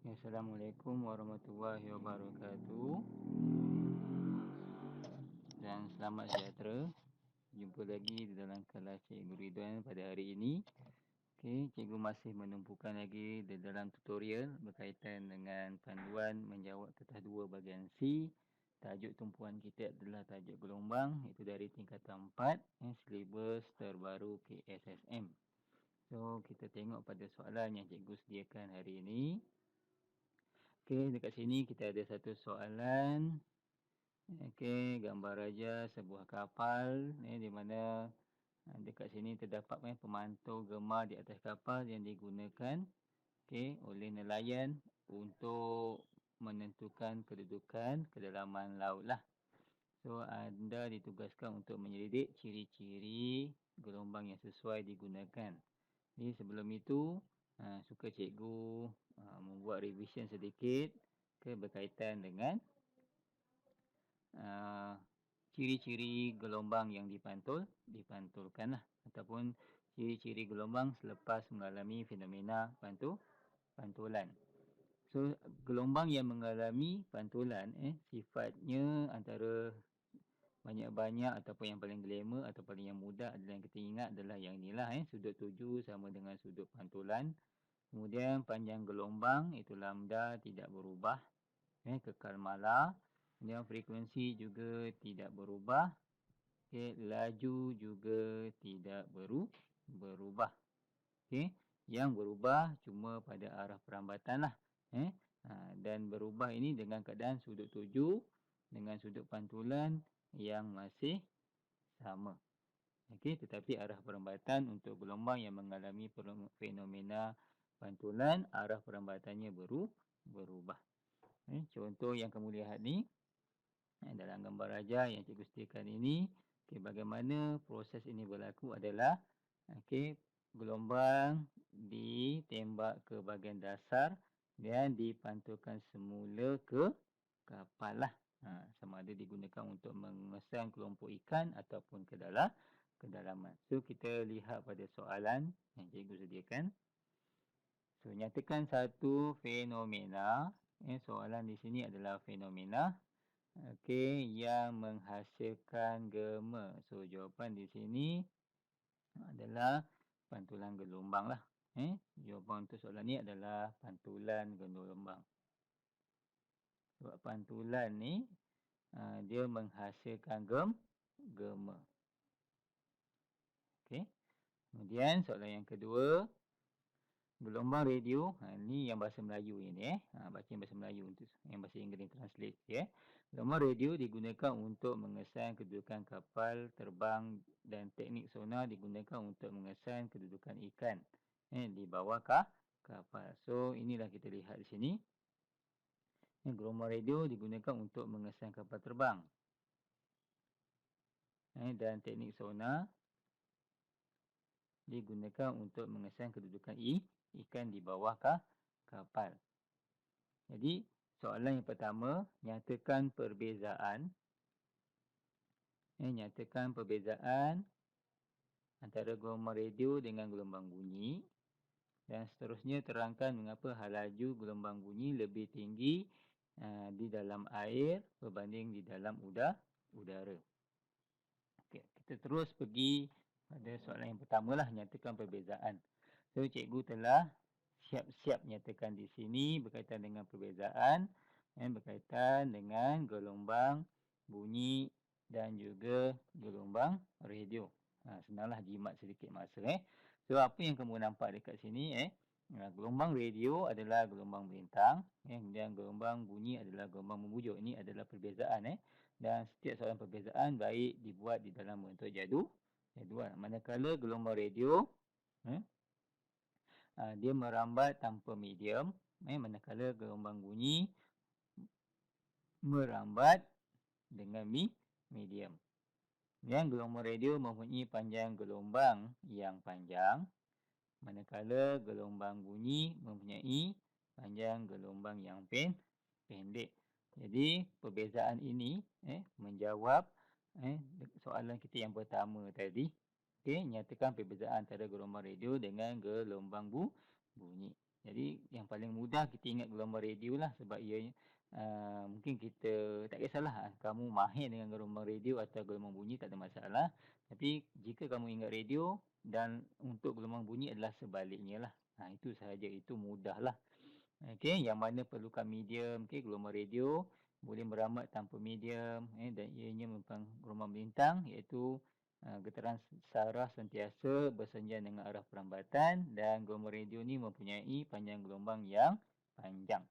Assalamualaikum warahmatullahi wabarakatuh dan selamat sejahtera. Jumpa lagi di dalam kelas Cikgu Ridwan pada hari ini. Okey, Cikgu masih menumpukan lagi di dalam tutorial berkaitan dengan panduan menjawab tetah dua bahagian C. Tajuk tumpuan kita adalah tajuk gelombang, iaitu dari tingkatan 4, silibus terbaru KSSM. So, kita tengok pada soalan yang Cikgu sediakan hari ini. Okey, dekat sini kita ada satu soalan. Okey, gambar raja sebuah kapal di mana dekat sini terdapat pemantau gemar di atas kapal yang digunakan oleh nelayan untuk menentukan kedudukan kedalaman laut lah. So, anda ditugaskan untuk menyelidik ciri-ciri gelombang yang sesuai digunakan. Jadi sebelum itu, suka cikgu membuat revision sedikit berkaitan dengan ciri-ciri gelombang yang dipantulkan lah, ataupun ciri-ciri gelombang selepas mengalami fenomena pantulan. So, gelombang yang mengalami pantulan sifatnya antara banyak-banyak ataupun yang paling glamour atau paling yang mudah adalah yang kita ingat adalah yang inilah sudut tuju sama dengan sudut pantulan. Kemudian panjang gelombang itu lambda tidak berubah, kekal mala. Kemudian frekuensi juga tidak berubah. Laju juga tidak berubah. Yang berubah cuma pada arah perambatan lah. Dan berubah ini dengan keadaan sudut tuju dengan sudut pantulan yang masih sama. Tetapi arah perambatan untuk gelombang yang mengalami fenomena pantulan, arah perambatannya berubah. Contoh yang kamu lihat ni dalam gambar raja yang cikgu sediakan ini, bagaimana proses ini berlaku adalah gelombang ditembak ke bahagian dasar dan dipantulkan semula ke kapal lah. Sama ada digunakan untuk mengesan kelompok ikan ataupun ke kedalaman. So, kita lihat pada soalan yang cikgu sediakan. So, nyatakan satu fenomena. Soalan di sini adalah fenomena yang menghasilkan gema. So, jawapan di sini adalah pantulan gelombang lah. Jawapan untuk soalan ni adalah pantulan gelombang. Sebab pantulan ni dia menghasilkan gema. Okey. Kemudian soalan yang kedua, gelombang radio. Ni yang bahasa Melayu ini baca yang bahasa Melayu untuk yang bahasa Inggeris translate Gelombang radio digunakan untuk mengesan kedudukan kapal terbang dan teknik sonar digunakan untuk mengesan kedudukan ikan di bawah kapal. So, inilah kita lihat di sini. Gelombang radio digunakan untuk mengesan kapal terbang. Dan teknik sonar digunakan untuk mengesan kedudukan ikan di bawah kapal. Jadi, soalan yang pertama, nyatakan perbezaan. Nyatakan perbezaan antara gelombang radio dengan gelombang bunyi. Dan seterusnya terangkan mengapa laju gelombang bunyi lebih tinggi di dalam air berbanding di dalam udara. Okey, kita terus pergi pada soalan yang pertama lah, nyatakan perbezaan. So, cikgu telah siap-siap nyatakan di sini berkaitan dengan perbezaan berkaitan dengan gelombang bunyi dan juga gelombang radio. Senanglah jimat sedikit masa. So, apa yang kamu nampak dekat sini gelombang radio adalah gelombang melintang, kemudian gelombang bunyi adalah gelombang membujuk. Ini adalah perbezaan dan setiap soalan perbezaan baik dibuat di dalam bentuk jadual. Manakala gelombang radio dia merambat tanpa medium, manakala gelombang bunyi merambat dengan medium. Yang gelombang radio mempunyai panjang gelombang yang panjang, manakala gelombang bunyi mempunyai panjang gelombang yang pendek. Jadi, perbezaan ini menjawab soalan kita yang pertama tadi. Nyatakan perbezaan antara gelombang radio dengan gelombang bunyi. Jadi yang paling mudah kita ingat gelombang radio lah, sebab ianya mungkin kita tak kisahlah kamu mahir dengan gelombang radio atau gelombang bunyi, tak ada masalah. Tapi jika kamu ingat radio dan untuk gelombang bunyi adalah sebaliknya lah. Itu sahaja, itu mudah lah. Okey, yang mana perlukan medium, okey, gelombang radio boleh merambat tanpa medium, dan ianya merupakan gelombang bintang, iaitu getaran saraf sentiasa bersenjang dengan arah perambatan, dan gelombang radio ni mempunyai panjang gelombang yang panjang.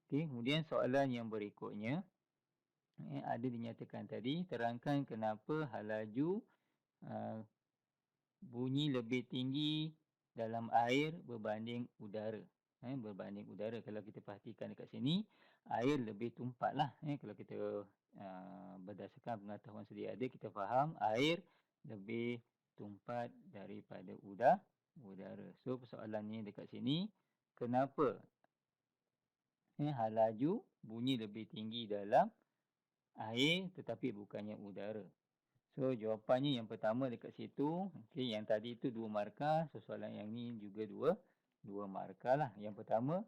Okey, kemudian soalan yang berikutnya, ada dinyatakan tadi, terangkan kenapa halaju bunyi lebih tinggi dalam air berbanding udara. Berbanding udara, kalau kita perhatikan dekat sini, air lebih tumpat lah. Kalau kita berdasarkan pengetahuan sedia ada, kita faham air lebih tumpat daripada udara. So persoalannya dekat sini, kenapa halaju bunyi lebih tinggi dalam air tetapi bukannya udara? So jawapannya yang pertama dekat situ, okey, yang tadi itu 2 markah, so soalan yang ni juga 2 markah lah. Yang pertama,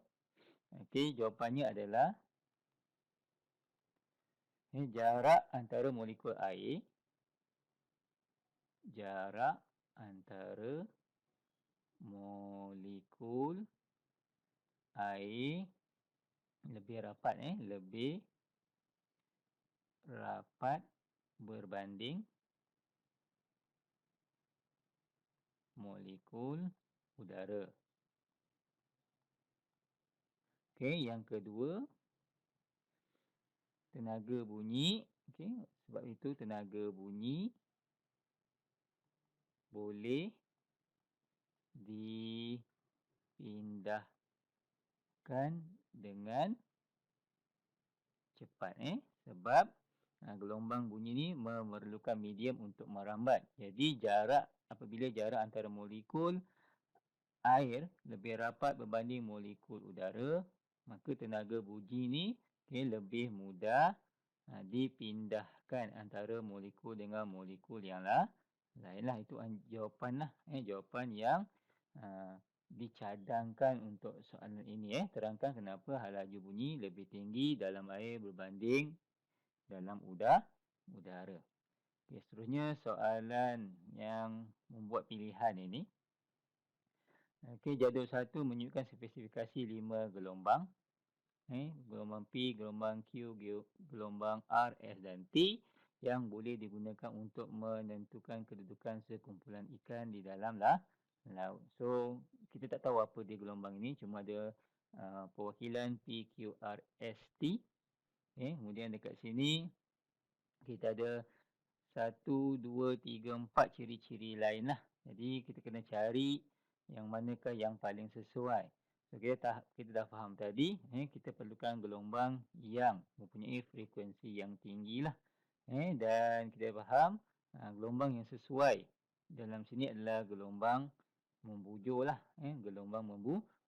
okey, jawapannya adalah jarak antara molekul air, jarak antara molekul air lebih rapat, lebih rapat berbanding molekul udara. Okey, yang kedua, tenaga bunyi. Okey, sebab itu tenaga bunyi boleh dipindahkan dengan cepat, sebab gelombang bunyi ni memerlukan medium untuk merambat. Jadi apabila jarak antara molekul air lebih rapat berbanding molekul udara, maka tenaga bunyi ni lebih mudah dipindahkan antara molekul dengan molekul yang lainlah. Itu jawapan lah, jawapan yang dicadangkan untuk soalan ini. Terangkan kenapa halaju bunyi lebih tinggi dalam air berbanding dalam udara. Okay, seterusnya soalan yang membuat pilihan ini. Okay, jadual 1 menunjukkan spesifikasi 5 gelombang. Gelombang P, gelombang Q, gelombang R, S dan T yang boleh digunakan untuk menentukan kedudukan sekumpulan ikan di dalam laut. So, kita tak tahu apa dia gelombang ini, cuma ada perwakilan P, Q, R, S, T. Kemudian dekat sini kita ada 1, 2, 3, 4 ciri-ciri lain lah. Jadi kita kena cari yang manakah yang paling sesuai. So, kita dah faham tadi, kita perlukan gelombang yang mempunyai frekuensi yang tinggi lah. Dan kita faham gelombang yang sesuai dalam sini adalah gelombang membujur lah. Gelombang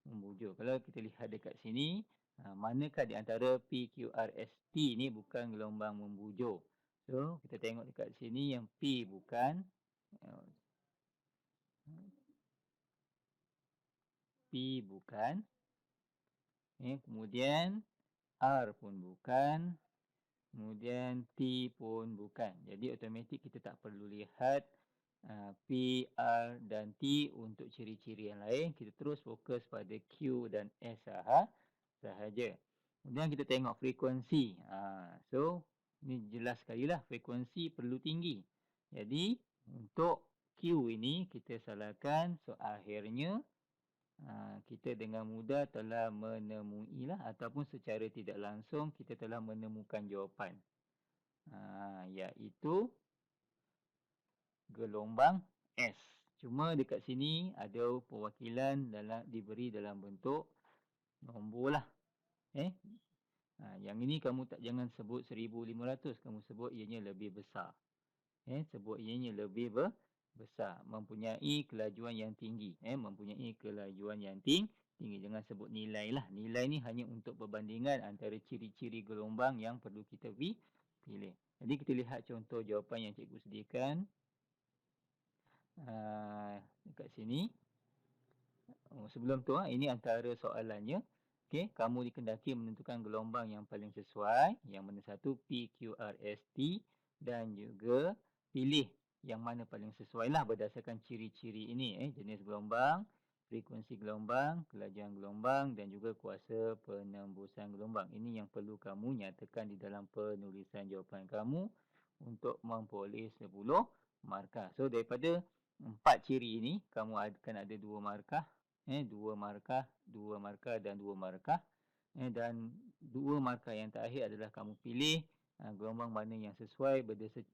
membujur. Kalau kita lihat dekat sini, manakah di antara P, Q, R, S, T ni bukan gelombang membujur? So, kita tengok dekat sini yang P bukan. P bukan. Kemudian R pun bukan. Kemudian T pun bukan. Jadi automatik kita tak perlu lihat P, R dan T untuk ciri-ciri yang lain. Kita terus fokus pada Q dan S sahaja. Kemudian kita tengok frekuensi. So, ini jelas sekali lah, frekuensi perlu tinggi. Jadi, untuk Q ini kita salahkan. So, akhirnya kita dengan mudah telah menemui lah, ataupun secara tidak langsung kita telah menemukan jawapan. Iaitu gelombang S. Cuma dekat sini ada perwakilan diberi dalam bentuk nombor lah. Yang ini kamu jangan sebut 1500, kamu sebut ianya lebih besar. Sebut ianya lebih besar, mempunyai kelajuan yang tinggi. Mempunyai kelajuan yang tinggi. Jangan sebut nilai lah. Nilai ni hanya untuk perbandingan antara ciri-ciri gelombang yang perlu kita pilih. Jadi kita lihat contoh jawapan yang cikgu sediakan dekat sini. Sebelum tu ini antara soalannya. Okey, kamu dikendaki menentukan gelombang yang paling sesuai, yang mana satu PQRST dan juga pilih yang mana paling sesuai lah berdasarkan ciri-ciri ini, jenis gelombang, frekuensi gelombang, kelajuan gelombang dan juga kuasa penembusan gelombang. Ini yang perlu kamu nyatakan di dalam penulisan jawapan kamu untuk memperoleh 10 markah. So daripada 4 ciri ini kamu akan ada 2 markah, 2 markah dan 2 markah. Dan 2 markah yang terakhir adalah kamu pilih gelombang mana yang sesuai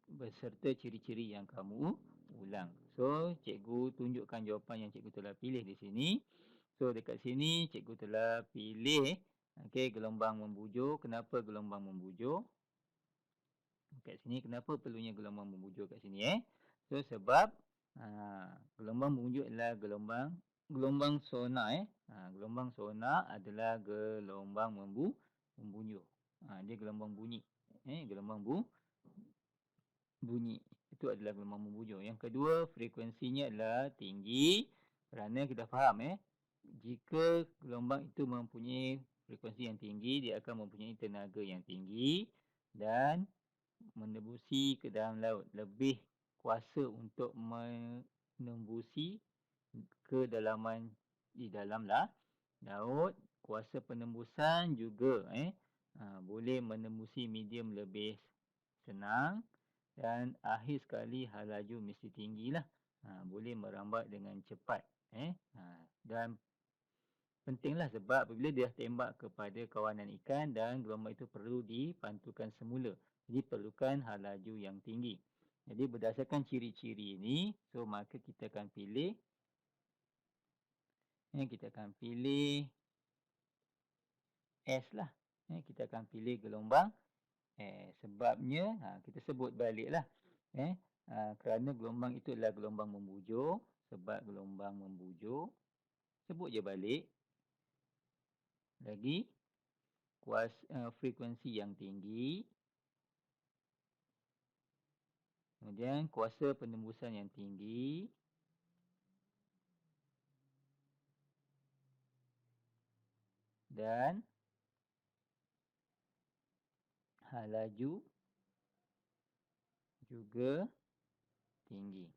beserta ciri-ciri yang kamu ulang. So, cikgu tunjukkan jawapan yang cikgu telah pilih di sini. So, dekat sini cikgu telah pilih gelombang membujur. Kenapa gelombang membujur? Kat sini kenapa perlunya gelombang membujur kat sini So sebab gelombang membujur adalah gelombang sonar gelombang sonar adalah gelombang membunyi. Dia gelombang bunyi. Gelombang bunyi. Itu adalah gelombang membujur. Yang kedua, frekuensinya adalah tinggi. Kerana kita faham jika gelombang itu mempunyai frekuensi yang tinggi, dia akan mempunyai tenaga yang tinggi dan menembusi ke dalam laut. Lebih kuasa untuk menembusi kedalaman di dalam laut. Kuasa penembusan juga boleh menembusi medium lebih senang. Dan akhir sekali laju mesti tinggilah. Boleh merambat dengan cepat. Dan pentinglah sebab apabila dia tembak kepada kawanan ikan dan gelombang itu perlu dipantulkan semula. Jadi perlukan laju yang tinggi. Jadi berdasarkan ciri-ciri ini, so maka kita akan pilih S lah. Kita akan pilih gelombang sebabnya kita sebut baliklah. Kerana gelombang itu adalah gelombang membujur. Sebab gelombang membujur, sebut je balik. Lagi frekuensi yang tinggi. Kemudian kuasa penembusan yang tinggi. Dan laju juga tinggi.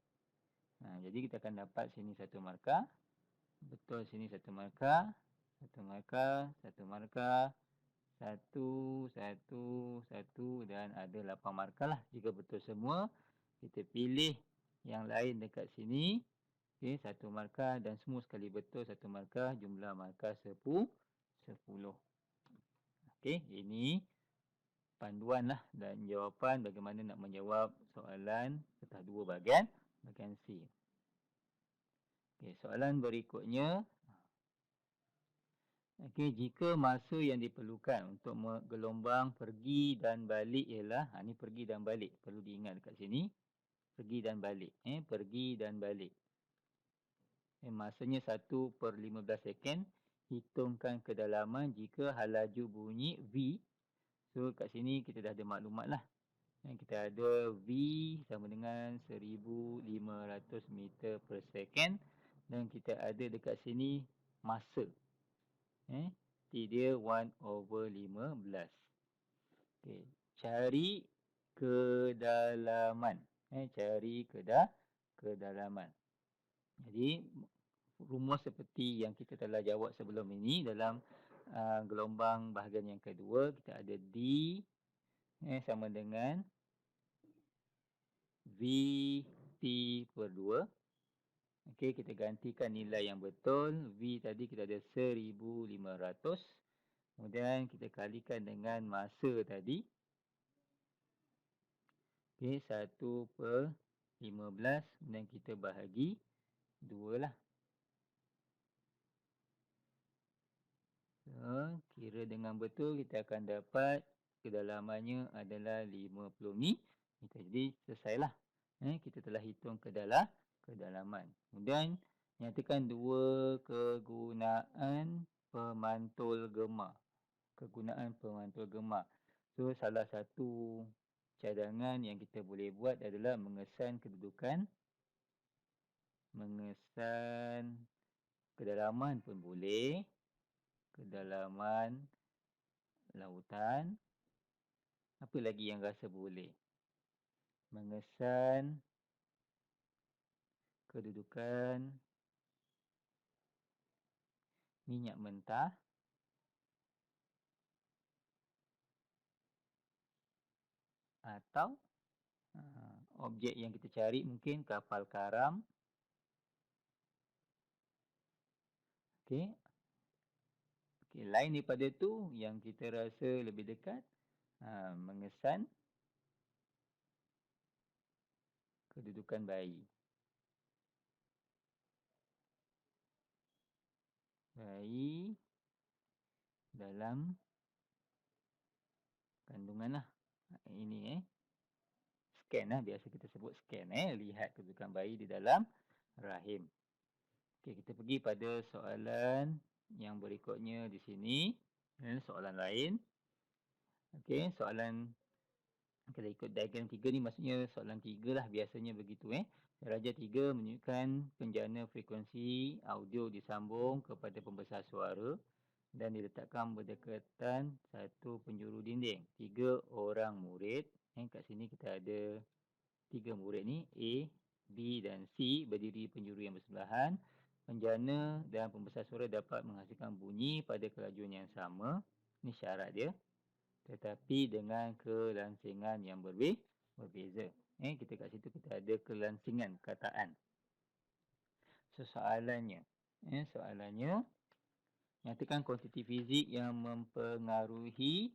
Jadi kita akan dapat sini 1 markah. Betul sini 1 markah. 1 markah, 1 markah. 1, 1, 1 dan ada 8 markah lah. Jika betul semua, kita pilih yang lain dekat sini. Okey, 1 markah dan semua sekali betul 1 markah. Jumlah markah 10. Okey, ini panduan lah dan jawapan bagaimana nak menjawab soalan petah 2 bahagian C. Okey, soalan berikutnya. Okey, jika masa yang diperlukan untuk gelombang pergi dan balik ialah, ni pergi dan balik, perlu diingat dekat sini. Pergi dan balik, pergi dan balik. Masanya 1/15 second. Hitungkan kedalaman jika laju bunyi V. So kat sini kita dah ada maklumat lah. Kita ada V sama dengan 1500 meter per second. Dan kita ada dekat sini masa. T dia 1/15. Okay. Cari kedalaman. Cari kedalaman. Jadi rumus seperti yang kita telah jawab sebelum ini dalam gelombang bahagian yang kedua, kita ada D sama dengan VT per 2. Okey, kita gantikan nilai yang betul. V tadi kita ada 1500. Kemudian kita kalikan dengan masa tadi. Okey, 1/15 dan kita bahagi 2 lah. Kira dengan betul kita akan dapat kedalamannya adalah 50 meter. Jadi selesailah. Kita telah hitung kedalaman. Kemudian nyatakan 2 kegunaan pemantul gemar. So salah satu cadangan yang kita boleh buat adalah mengesan Kedalaman pun boleh. Kedalaman lautan. Apa lagi yang rasa boleh? Mengesan. Kedudukan. Minyak mentah. Atau objek yang kita cari mungkin kapal karam. Okey. Okey, lain daripada tu yang kita rasa lebih dekat, mengesan kedudukan bayi. Bayi dalam kandungan lah. Ini scan lah, biasa kita sebut scan lihat kedudukan bayi di dalam rahim. Okey, kita pergi pada soalan yang berikutnya di sini. Soalan lain. Okey, soalan kita ikut diagram 3 ni, maksudnya soalan 3 lah, biasanya begitu. Darjah 3 menunjukkan penjana frekuensi audio disambung kepada pembesar suara dan diletakkan berdekatan satu penjuru dinding. 3 orang murid. Kat sini kita ada 3 murid ni, A, B dan C berdiri penjuru yang bersebelahan. Penjana dan pembesar suara dapat menghasilkan bunyi pada kelajuan yang sama. Ini syarat dia. Tetapi dengan kelansingan yang berbeza. Kita kat situ kita ada kelansingan perkataan. So, soalannya. Soalannya, nyatakan kuantiti fizik yang mempengaruhi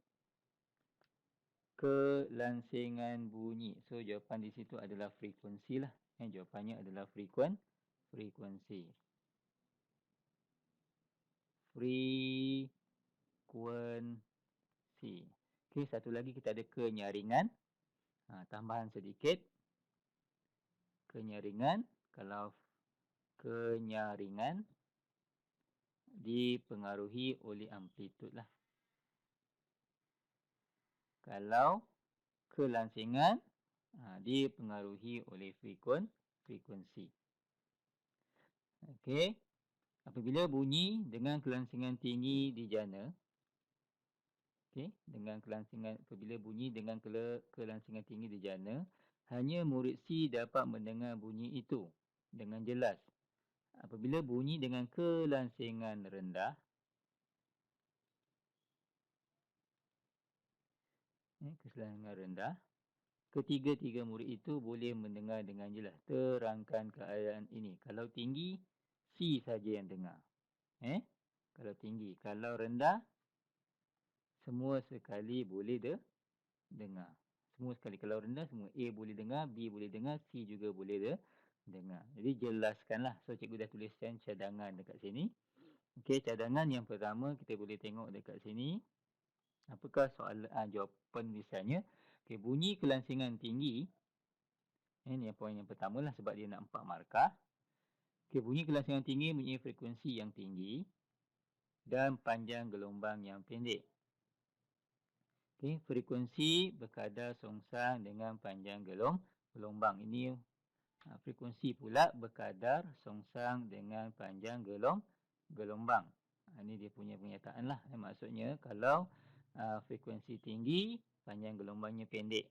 kelansingan bunyi. So, jawapan di situ adalah frekuensi lah. Jawapannya adalah frekuensi. Frekuensi. Okey, satu lagi kita ada kenyaringan. Tambahan sedikit. Kenyaringan. Kalau kenyaringan dipengaruhi oleh amplitud lah. Kalau kelansingan dipengaruhi oleh frekuensi. Okey. Apabila bunyi dengan kelansingan tinggi dijana. Okey, apabila bunyi dengan kelansingan tinggi dijana, hanya murid C dapat mendengar bunyi itu dengan jelas. Apabila bunyi dengan kelansingan rendah, ketiga-tiga murid itu boleh mendengar dengan jelas. Terangkan keadaan ini. Kalau tinggi, C saja yang dengar. Kalau tinggi. Kalau rendah, semua sekali boleh dengar. Semua sekali. Kalau rendah, semua A boleh dengar, B boleh dengar, C juga boleh dengar. Jadi jelaskanlah. So, cikgu dah tuliskan cadangan dekat sini. Okey, cadangan yang pertama kita boleh tengok dekat sini. Apakah jawapan tulisannya? Okey, bunyi kelansingan tinggi. Ini poin yang pertama lah sebab dia nak 4 markah. Okey, bunyi kelansingan tinggi mempunyai frekuensi yang tinggi dan panjang gelombang yang pendek. Okey, frekuensi berkadar songsang dengan panjang gelombang. Ini frekuensi pula berkadar songsang dengan panjang gelombang. Ini dia punya pernyataan lah. Maksudnya kalau frekuensi tinggi, panjang gelombangnya pendek.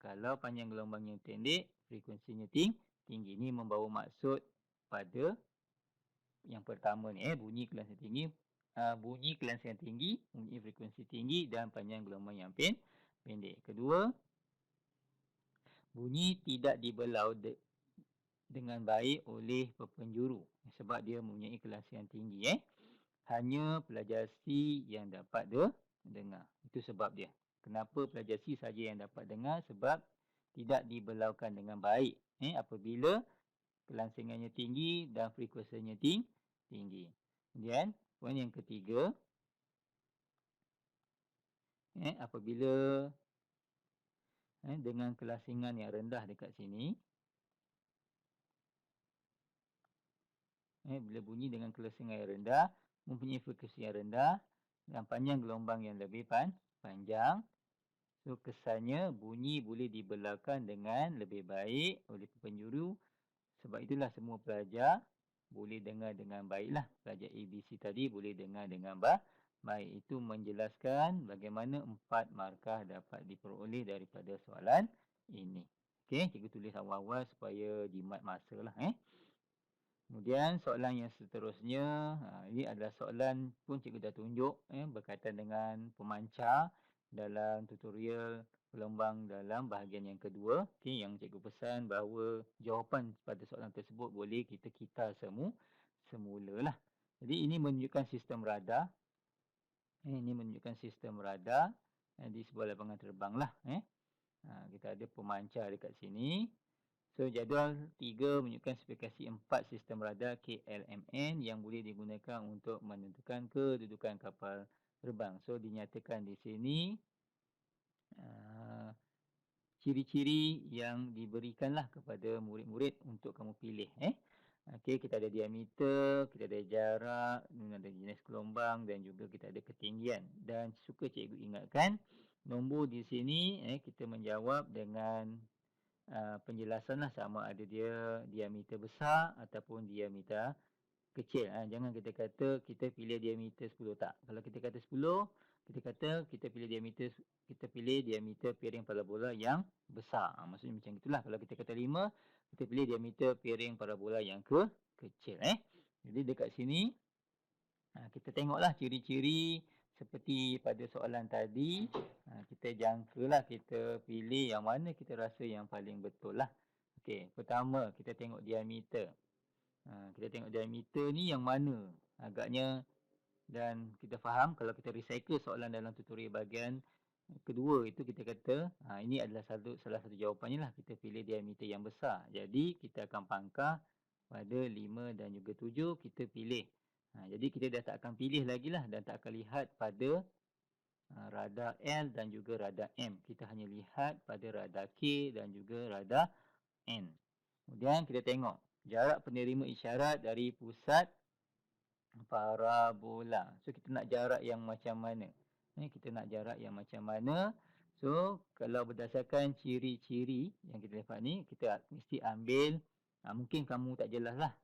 Kalau panjang gelombangnya pendek, frekuensinya tinggi. Ini membawa maksud pada yang pertama ni, bunyi kelansingan tinggi. Bunyi kelansingan tinggi mempunyai frekuensi tinggi dan panjang gelombang yang pendek. Kedua, bunyi tidak dibelau dengan baik oleh penjuru sebab dia mempunyai kelansingan tinggi. Hanya pelajar C yang dapat dengar. Itu sebab dia. Kenapa pelajar C saja yang dapat dengar? Sebab tidak dibelaukan dengan baik apabila kelansingannya tinggi dan frekuensinya tinggi. Kemudian, poin yang ketiga, apabila dengan kelansingan yang rendah dekat sini, bila bunyi dengan kelansingan yang rendah, mempunyai frekuensi yang rendah dan panjang gelombang yang lebih panjang. So, kesannya bunyi boleh dibelaukan dengan lebih baik oleh penjuru. Sebab itulah semua pelajar boleh dengar dengan baiklah. Pelajar ABC tadi boleh dengar dengan baik. Itu menjelaskan bagaimana 4 markah dapat diperoleh daripada soalan ini. Okey, cikgu tulis awal-awal supaya jimat masa lah. Kemudian soalan yang seterusnya, ini adalah soalan pun cikgu dah tunjuk berkaitan dengan pemancar dalam tutorial gelombang dalam bahagian yang kedua. Okey, yang cikgu pesan bahawa jawapan pada soalan tersebut boleh kita semula lah. Jadi ini menunjukkan sistem radar. Ini menunjukkan sistem radar di sebuah lapangan terbang lah. Kita ada pemancar dekat sini. So, jadual 3 menunjukkan spesifikasi 4 sistem radar KLMN yang boleh digunakan untuk menentukan kedudukan kapal terbang. So, dinyatakan di sini ciri-ciri yang diberikanlah kepada murid-murid untuk kamu pilih. Okey, kita ada diameter, kita ada jarak, ada jenis gelombang dan juga kita ada ketinggian. Dan suka cikgu ingatkan, nombor di sini kita menjawab dengan penjelasan lah, sama ada dia diameter besar ataupun diameter kecil. Jangan kita kata kita pilih diameter 10 tak. Kalau kita kata 10, kita kata kita pilih diameter piring parabola yang besar. Maksudnya macam itulah. Kalau kita kata 5, kita pilih diameter piring parabola yang kecil. Jadi dekat sini kita tengoklah ciri-ciri seperti pada soalan tadi. Kita jangkalah, kita pilih yang mana kita rasa yang paling betul lah. Okey, pertama kita tengok diameter. Kita tengok diameter ni yang mana agaknya, dan kita faham kalau kita recycle soalan dalam tutorial bahagian kedua itu, kita kata ini adalah salah satu jawapannya lah, kita pilih diameter yang besar. Jadi kita akan pangkah pada 5 dan juga 7, kita pilih. Jadi kita dah tak akan pilih lagi lah dan tak akan lihat pada radar L dan juga radar M. Kita hanya lihat pada radar K dan juga radar N. Kemudian kita tengok jarak penerima isyarat dari pusat parabola. So, kita nak jarak yang macam mana? Kita nak jarak yang macam mana? So, kalau berdasarkan ciri-ciri yang kita dapat ni, kita mesti ambil, mungkin kamu tak jelas lah.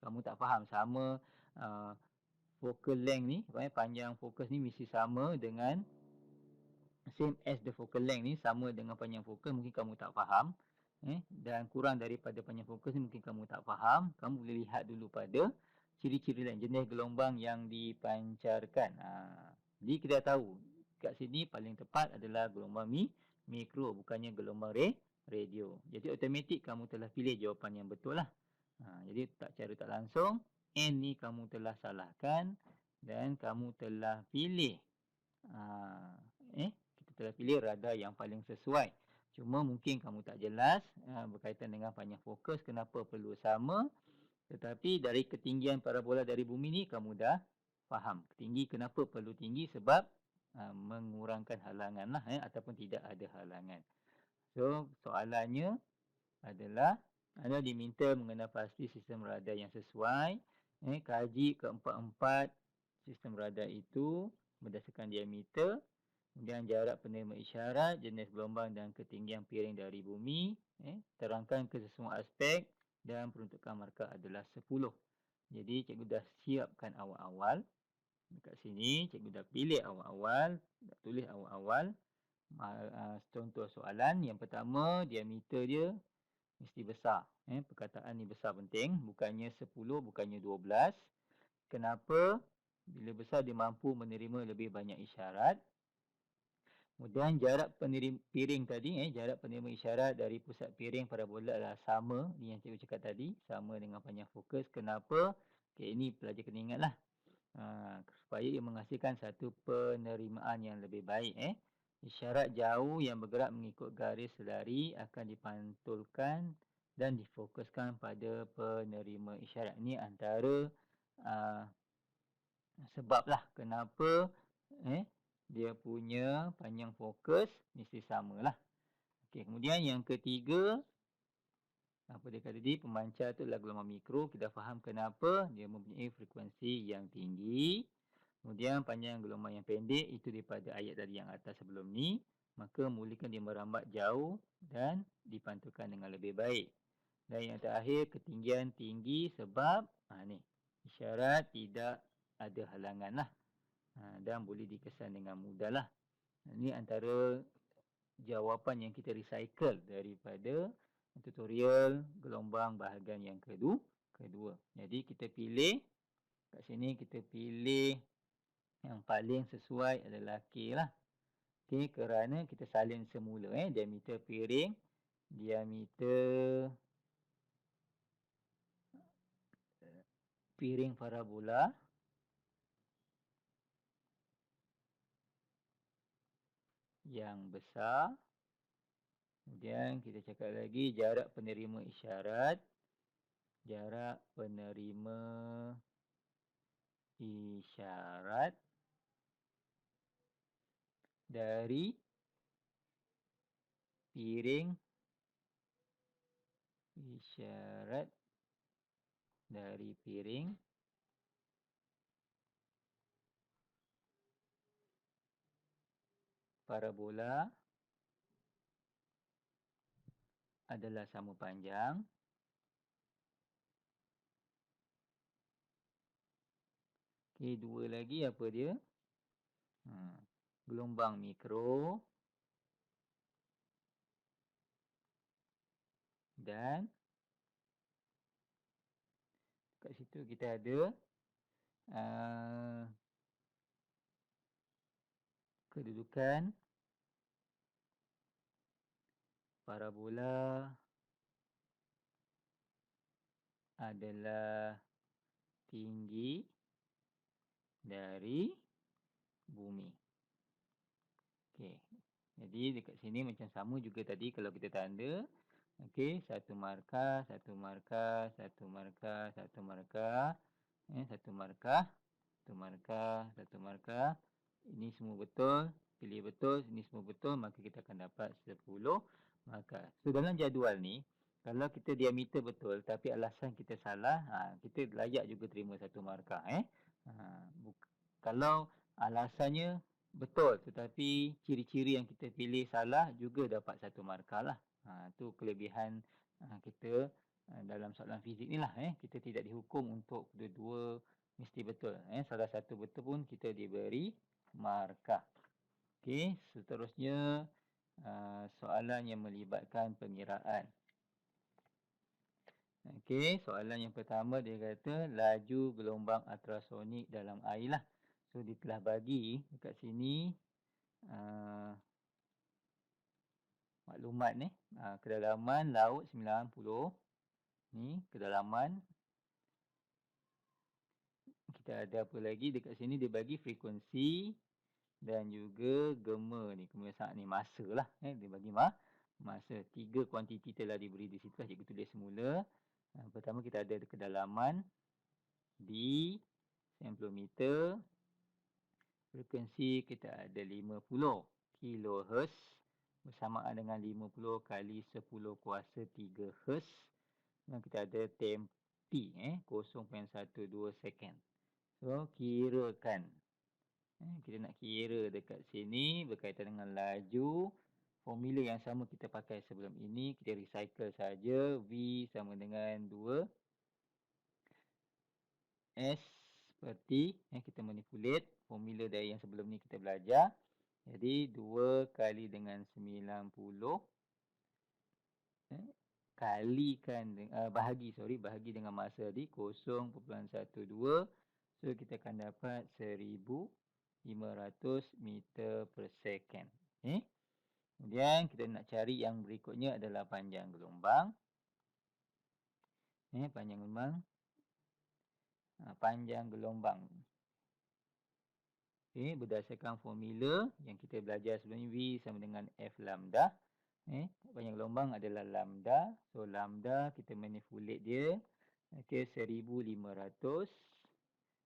Kamu tak faham sama focal length ni, panjang fokus ni mesti sama dengan same as the focal length ni, sama dengan panjang fokus, mungkin kamu tak faham. Dan kurang daripada panjang fokus ni mungkin kamu tak faham. Kamu boleh lihat dulu pada ciri-ciri lain, jenis gelombang yang dipancarkan. Jadi kita tahu kat sini paling tepat adalah gelombang mikro, bukannya gelombang radio. Jadi automatik kamu telah pilih jawapan yang betul lah. Jadi secara tak langsung N ni kamu telah salahkan dan kamu telah pilih kita telah pilih radar yang paling sesuai. Cuma mungkin kamu tak jelas berkaitan dengan panjang fokus kenapa perlu sama. Tetapi dari ketinggian parabola dari bumi ni kamu dah faham. Tinggi kenapa perlu tinggi, sebab mengurangkan halangan lah ataupun tidak ada halangan. So soalannya adalah anda diminta mengenal pasti sistem radar yang sesuai. Kaji keempat-empat sistem radar itu berdasarkan diameter, kemudian jarak penerima isyarat, jenis gelombang dan ketinggian piring dari bumi. Terangkan kesemua aspek dan peruntukan markah adalah 10. Jadi cikgu dah siapkan awal-awal. Dekat sini cikgu dah pilih awal-awal, dah tulis awal-awal. Contoh soalan yang pertama, diameter dia mesti besar. Perkataan ni besar penting, bukannya 10, bukannya 12. Kenapa? Bila besar dia mampu menerima lebih banyak isyarat. Kemudian jarak piring tadi, jarak penerima isyarat dari pusat piring parabola adalah sama, ni yang cikgu cakap tadi, sama dengan panjang fokus. Kenapa? Okay, ini pelajar kena ingat lah. Supaya ia menghasilkan satu penerimaan yang lebih baik. Isyarat jauh yang bergerak mengikut garis selari akan dipantulkan dan difokuskan pada penerima isyarat. Ini antara sebablah kenapa dia punya panjang fokus mesti samalah. Okey, kemudian yang ketiga, apa dia kata tadi, pemancar tu adalah gelombang mikro. Kita faham kenapa dia mempunyai frekuensi yang tinggi. Kemudian panjang gelombang yang pendek, itu daripada ayat tadi yang atas sebelum ni. Maka mulakan dia merambat jauh dan dipantulkan dengan lebih baik. Dan yang terakhir, ketinggian tinggi sebab ni isyarat tidak ada halangan lah. Dan boleh dikesan dengan mudah lah. Ini antara jawapan yang kita recycle daripada tutorial gelombang bahagian yang kedua. Jadi kita pilih, kat sini kita pilih yang paling sesuai adalah K lah. K kerana kita salin semula diameter piring, diameter piring parabola yang besar. Kemudian kita cakap lagi jarak penerima isyarat. Jarak penerima isyarat dari piring isyarat dari piring parabola adalah sama panjang. Okey, dua lagi apa dia? Gelombang mikro dan kat situ kita ada kedudukan parabola adalah tinggi dari bumi. Okey. Jadi dekat sini macam sama juga tadi kalau kita tanda. Okey, satu markah, satu markah, satu markah, satu markah, satu markah, satu markah, satu markah. Ini semua betul, pilih betul, ini semua betul, maka kita akan dapat 10 markah. So dalam jadual ni, kalau kita diameter betul tapi alasan kita salah, kita layak juga terima satu markah. Kalau alasannya betul tetapi ciri-ciri yang kita pilih salah juga dapat satu markah lah. Tu kelebihan kita dalam soalan fizik ni lah. Kita tidak dihukum untuk dua-dua mesti betul. Salah satu betul pun kita diberi markah. Okey, seterusnya soalan yang melibatkan pengiraan. Okey, soalan yang pertama dia kata laju gelombang ultrasonik dalam air lah. So dia telah bagi dekat sini maklumat ni. Kedalaman laut 90. Ni kedalaman. Kita ada apa lagi dekat sini, dia bagi frekuensi dan juga gema ni, kemudian ni masa lah. Dia bagi masa. 3 kuantiti telah diberi di situ. Cikgu tulis semula. Pertama kita ada kedalaman di 90 meter. Frekuensi kita ada 50 kHz bersamaan dengan 50 kali 10 kuasa 3 Hz. Dan kita ada temp T 0.12 second. So kirakan. Kita nak kira dekat sini berkaitan dengan laju. Formula yang sama kita pakai sebelum ini. Kita recycle saja. V sama dengan 2 S seperti kita manipulate formula dari yang sebelum ni kita belajar. Jadi 2 kali dengan 90 bahagi dengan masa tadi 0.12. So kita akan dapat 1500 meter per second. Kemudian kita nak cari yang berikutnya adalah panjang gelombang. Panjang gelombang. Panjang gelombang. Berdasarkan formula yang kita belajar sebelum ni, V sama dengan F lambda. Panjang gelombang adalah lambda. So lambda kita manipulate dia. 1500.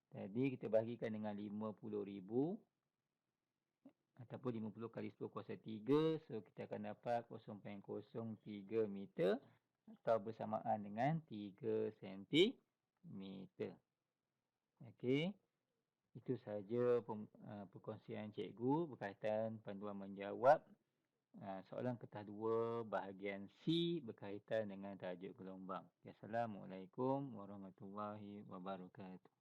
Jadi kita bahagikan dengan 50,000 ataupun 50 kali 10 kuasa 3. So kita akan dapat 0.03 meter atau bersamaan dengan 3 cm. Okey. Itu sahaja perkongsian cikgu berkaitan panduan menjawab Soalan ketah 2 bahagian C berkaitan dengan tajuk gelombang. Assalamualaikum warahmatullahi wabarakatuh.